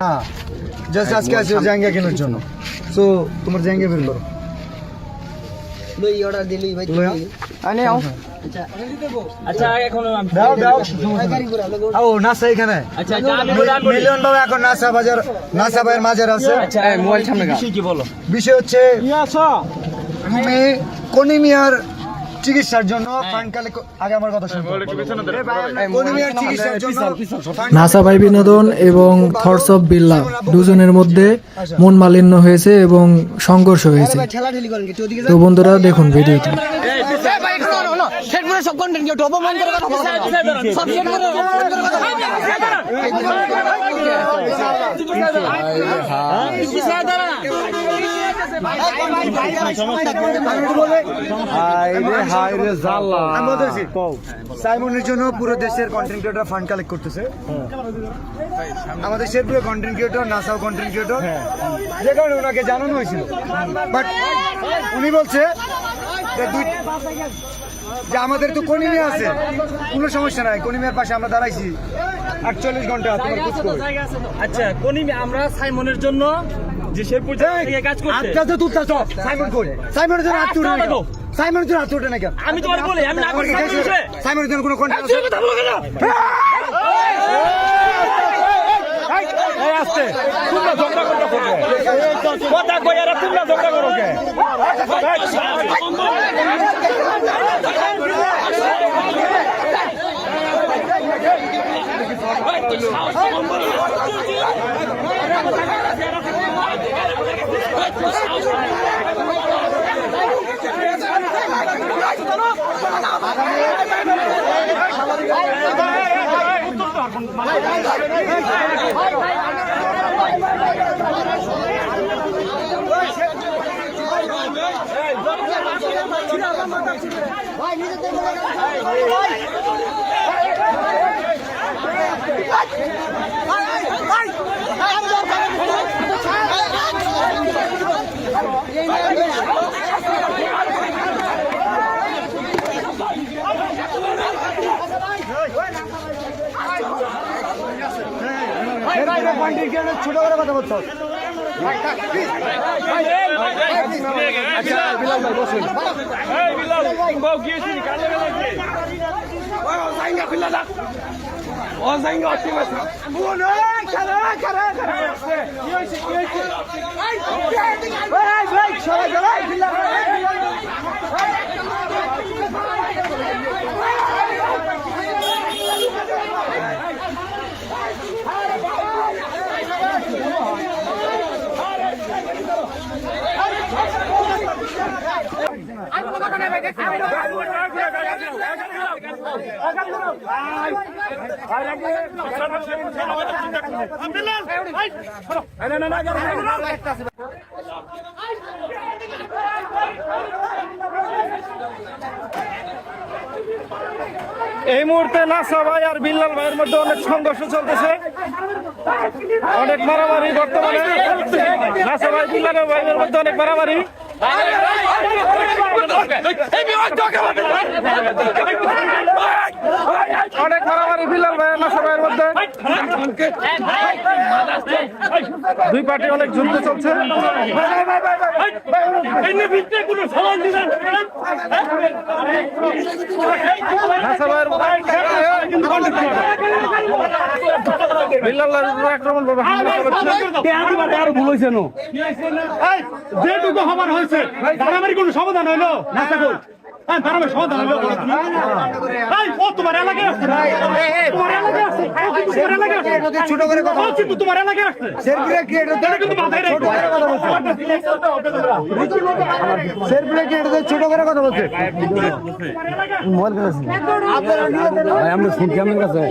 हाँ जैसे आज कैसे जाएंगे কেনার জন্য সো তোমার জায়গা বের করো লই অর্ডার দিলি ভাই আনে আও আচ্ছা এখন দাও দাও গাড়ি ঘোরা লোক ও নাসা এখানে আচ্ছা আমি অর্ডার করি মিলিয়ন বাবা এখন নাসা বাজার নাসা ভাইয়ের মাঝে আছে আচ্ছা মোবাইল সামনে বিষয় কি বলো বিষয় হচ্ছে আমি কোনিমিয়ার চিকিৎসার জন্য ফান্ড কালেক্ট আগে আমার কথা শুনুন কোনিমিয়ার চিকিৎসার জন্য নাসা ভাই বিনোদন এবং থটস অফ বিল্লা দুজনের মধ্যে মন মালিন্য হয়েছে এবং সংঘর্ষ হয়েছে। ঠেলা ঠেলি করেন কি ওদিকে তো বন্ধুরা দেখুন ভিডিওটি। ভাই শোনো সেট করে সব কন্টেন্ট কেউ অপমান করে কথা বলো সব সেট করে অপমান করে কথা সাইমনের জন্য পুরো দেশের কন্টেন্ট ক্রিয়েটর ফান্ড কালেক্ট করতেছে আমাদের শেরপুরে কন্টেন্ট ক্রিয়েটর নাসাও কন্টেন্ট ক্রিয়েটর যে কারণে ওনাকে জানানো হয়েছিল বাট উনি বলছে যে আমাদের তো কোনিমিয়া আছে কোনো সমস্যা নাই কোনিমিয়ার পাশে আমরা দাঁড়াইছি 48 ঘন্টা তোমার খোঁজ করো আচ্ছা কোনি আমরা সাইমনের জন্য যে শেরপুর থেকে কাজ করতে আচ্ছা তো তুই তো সাইমন কই সাইমনের জন্য হাত তুলে নাও সাইমনের জন্য হাত তুলে না কেন আমি তোমার বলি আমি না করি সাইমনের জন্য কোনো কন্টেন্ট আছে কথা বলো কেন এই আস্তে তোমরা ঝগড়া করতে কথা কই আর তোমরা ঝগড়া করো কে ছোট করে কথা বলছো এই মুহূর্তে নাসা ভাই আর বিল্লাল ভাইয়ের মধ্যে অনেক সংঘর্ষ চলতেছে অনেক মারামারি বর্তমানে নাসা ভাই বিল্লাল ভাইয়ের মধ্যে অনেক মারামারি অনেক মারামারি বিল্লাল ভাই আর নাসা ভাইয়ের মধ্যে দুই পার্টি অনেক যুদ্ধ চলছে নাসা ভাইয়ের বিল্লাল আক্রমণ করবে আরো ভুল হয়েছে যেটুকু হবার হয়েছে মারামারি কোনো সমাধান হইলো না থাকুক সমাধান হইলো তোমার এলাকায় আসছে ছোট করে কথা কিন্তু তোমার এলাকায় আসছে শেরপুরে ক্রিয়েটর কিন্তু মাথায় রেখে শেরপুরে ক্রিয়েটর ছোট করে কথা বলছে মোবাইল কাছে আমরা ফোন কেমন কাছে